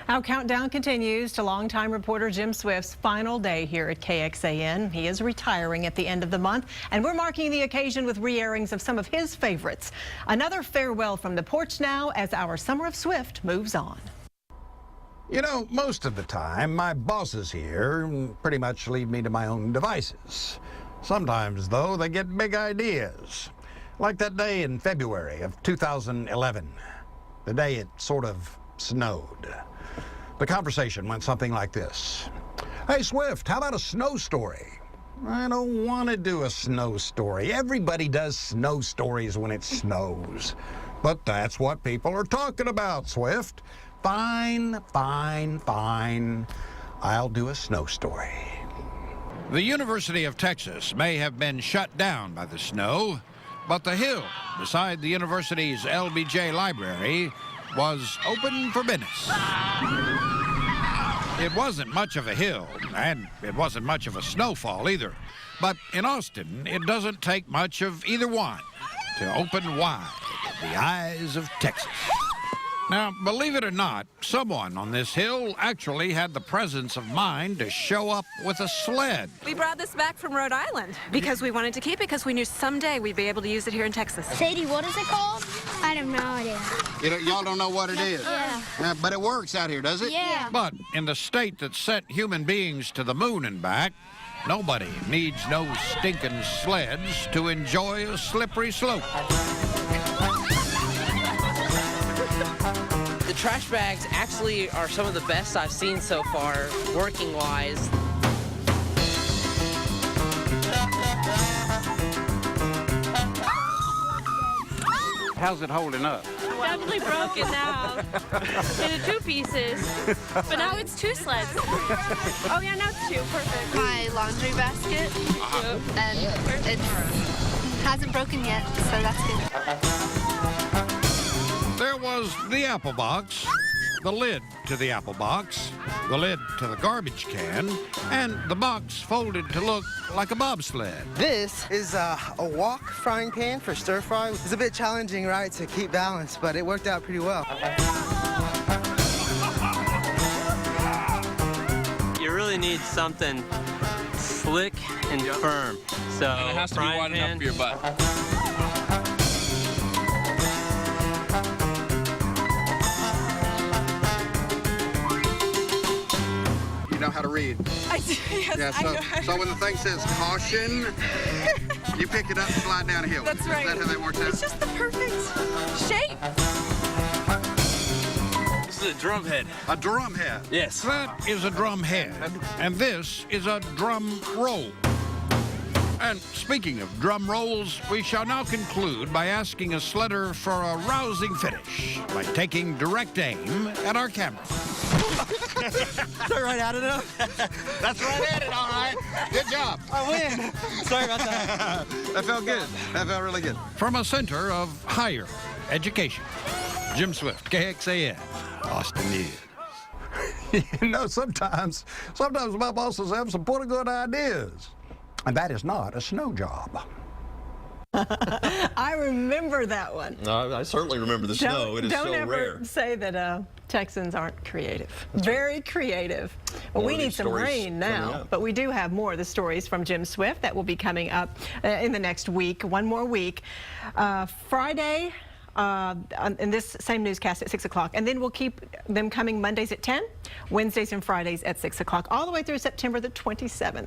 Our countdown continues to longtime reporter Jim Swift's final day here at KXAN. He is retiring at the end of the month, and we're marking the occasion with re-airings of some of his favorites. Another farewell from the porch now as our Summer of Swift moves on. You know, most of the time, my bosses here pretty much leave me to my own devices. Sometimes, though, they get big ideas. Like that day in February of 2011, the day it sort of snowed. The conversation went something like this. Hey, Swift, how about a snow story? I don't want to do a snow story. Everybody does snow stories when it snows. But that's what people are talking about, Swift. Fine, fine, fine. I'll do a snow story. The University of Texas may have been shut down by the snow, but the hill beside the university's LBJ library was open for business. It wasn't much of a hill, and it wasn't much of a snowfall either. But in Austin, it doesn't take much of either one to open wide the eyes of Texas. Now, believe it or not, someone on this hill actually had the presence of mind to show up with a sled. We brought this back from Rhode Island because we wanted to keep it because we knew someday we'd be able to use it here in Texas. Sadie, what is it called? I have no idea. Y'all don't know what it is? Yeah. But it works out here, does it? Yeah. But in the state that sent human beings to the moon and back, nobody needs no stinking sleds to enjoy a slippery slope. The trash bags actually are some of the best I've seen so far, working-wise. How's it holding up? Definitely broken now into two pieces, but now it's two sleds. Oh yeah, now it's two. Perfect. My laundry basket, and it hasn't broken yet, so that's good. There was the apple box, the lid to the apple box, the lid to the garbage can, and the box folded to look like a bobsled. This is a wok frying pan for stir fry. It's a bit challenging, right, to keep balance, but it worked out pretty well. You really need something slick and firm. So and it has to be wide enough for your butt. You know how to read? I do, yes, Yeah, so when the thing says caution, you pick it up and slide down a hill. That's right. Is that how that works out? It's just the perfect shape. This is a drum head. A drum head? Yes. That is a drum head, and this is a drum roll. And speaking of drum rolls, we shall now conclude by asking a sledder for a rousing finish by taking direct aim at our camera. They're right out of them. That's right at it, all right. Good job. I win. Sorry about that. That felt good. That felt really good. From a center of higher education, Jim Swift, KXAN, Austin News. You know, sometimes my bosses have some pretty good ideas. And that is not a snow job. I remember that one. I certainly remember the snow. It is so rare. Don't ever say that Texans aren't creative. Very creative. Well, we need some rain now, but we do have more of the stories from Jim Swift that will be coming up in the next week, one more week. Friday, in this same newscast at 6 o'clock, and then we'll keep them coming Mondays at 10, Wednesdays and Fridays at 6 o'clock, all the way through September the 27th.